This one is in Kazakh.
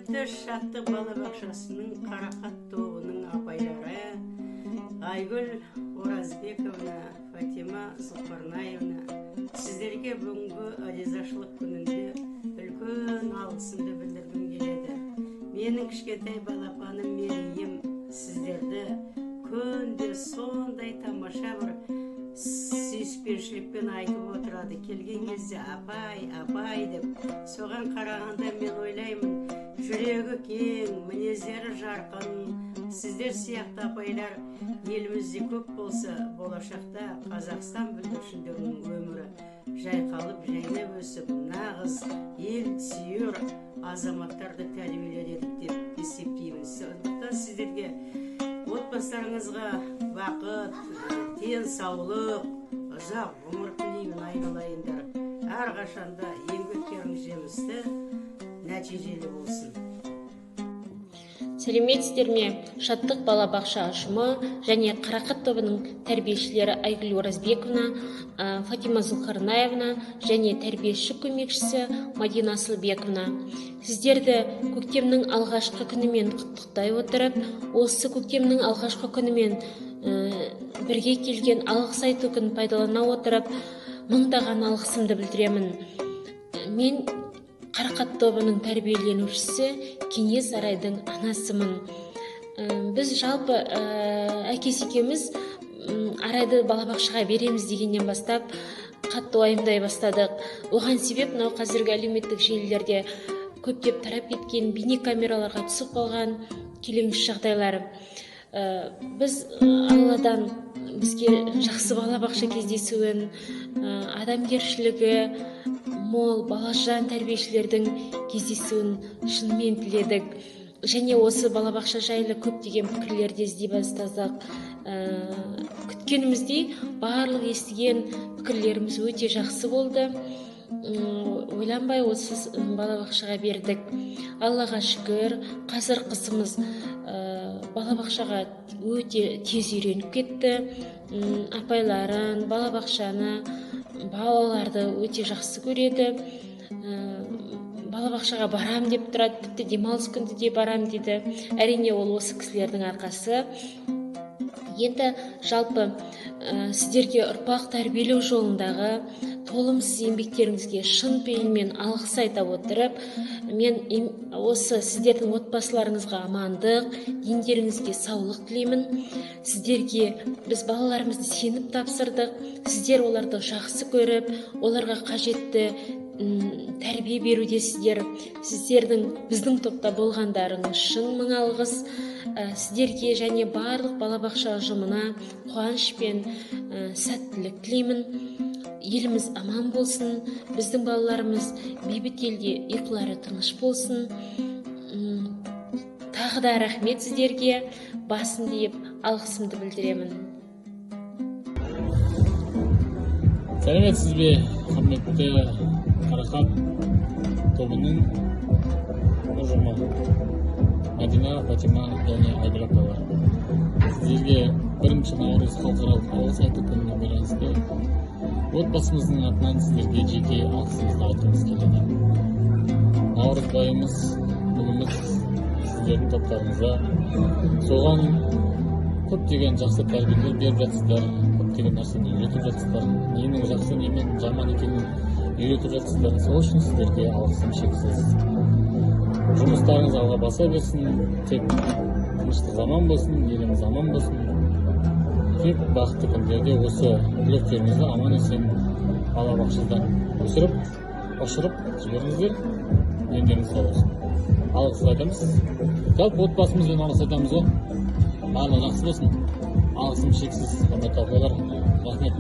Құрметті Шаттық балабақшасының Қарақат тобының апайлары Айгүл Оразбековна, Фатима Зұлқарнаевна, сіздерге бүгінгі ризашылық күнінде үлкен алғысымды білдіргім келеді. Менің кішкентай балапаным Мерейім сіздерді күнде сондай тамаша бір сүйіспеншілікпен айтып отырады. Келген кезде апай, апай деп. Соған қарағанда мен ойлаймын, жүрегі кең, мінездері жарқын, сіздер сияқты апайлар елімізде көп болса, болашақта Қазақстан бүлдіршіндерінің өмірі жайқалып, жайнап өсіп, нағыз ел сүйер азаматтарды тәрбиелер едік деп есептеймін. Сондықтан сіздерге отбасыларыңызға бақыт, денсаулық, ұзақ ғұмыр тілеймін айналайындар. Әрқашанда еңбектеріңіз жемісті, нәтижелі болсын. Сәлеметсіздер ме? Шаттық балабақша ұжымы және Қарақат тобының тәрбиешілері Айгүл Оразбековна, Фатима Зұлқарнаевна және тәрбиеші көмекшісі Мадина Асылбековна. Сіздерді көктемнің алғашқы күнімен құттықтай отырып, осы көктемнің алғашқы күнімен бірге келген алғыс айту күнін пайдалана отырып, мыңдаған алғысымды білдіремін. Мен Қарақат тобының тәрбиеленушісі Кеңес Арайдың анасымын. Біз жалпы әкесі екеуміз Арайды балабақшаға береміз дегеннен бастап қатты уайымдай бастадық. Оған себеп мынау қазіргі әлеуметтік желілерде көптеп тарап кеткен бейнекамераларға түсіп қалған келеңсіз жағдайлар. Біз Алладан бізге жақсы балабақша кездесуін, адамгершілігі мол балажан тәрбиешілердің кездесуін шынымен тіледік. Және осы балабақша жайлы көптеген пікірлерді іздей бастадық. Күткеніміздей барлық естіген пікірлеріміз өте жақсы болды. Ойланбай осы балабақшаға бердік. Аллаға шүкір, қазір қызымыз балабақшаға өте тез үйреніп кетті. Апайларын, балабақшаны, балаларды өте жақсы көреді. Балабақшаға барам деп тұрады, тіпті демалыс күнде де барам дейді. Әрине ол осы кісілердің арқасы. Енді жалпы сіздерге ұрпақ тәрбиелеу жолындағы толымсыз еңбектеріңізге шын пейілмен алғыс айта отырып, мен осы сіздердің отбасыларыңызға амандық, дендеріңізге саулық тілеймін. Сіздерге біз балаларымызды сеніп тапсырдық. Сіздер оларды жақсы көріп, оларға қажетті тәрбие берудесіздер. Сіздердің біздің топта болғандарыңыз шын мың алғыс. Сіздерге және барлық балабақша ұжымына қуаныш пен сәттілік тілеймін. Еліміз аман болсын, біздің балаларымыз бейбіт елде ұйқылары тыныш болсын. Тағы да рахмет сіздерге, басын дейіп алғысымды білдіремін. Сәлеметсіз бе, құрметті Қарақат тобының ұжымы Мадина, Фатима және Айгүл апалар. Сіздерге 1 наурыз халықаралық алғыс айту күніне байланысты отбасымыздың атынан сіздерге жеке алғысымызды айтқымыз келеді. Наурызбайымыз, бүгініміз сіздердің топтарыңызға соған көптеген жақсы тәрбиелер беріп жатсыздар, көптеген нәрсені үйретіп жатсыздар, ненің жақсы, немен жаман екенін үйретіп жатсыздар. Сол үшін сіздерге алғысым шексіз. Жұмыстарыңыз алға баса берсін, тек тыныштық заман болсын, еліміз аман болсын. Тек бақытты күндерде осы түлектеріңізді аман есен балабақшадан ұшырып жіберіңіздер, дендеріңіз сау болсын. Алғыс айтамыз. Жалпы отбасымызбен алғыс айтамыз ғой. Барлығы жақсы болсын. Алғысым шексіз, құрметті апайлар. Рахмет.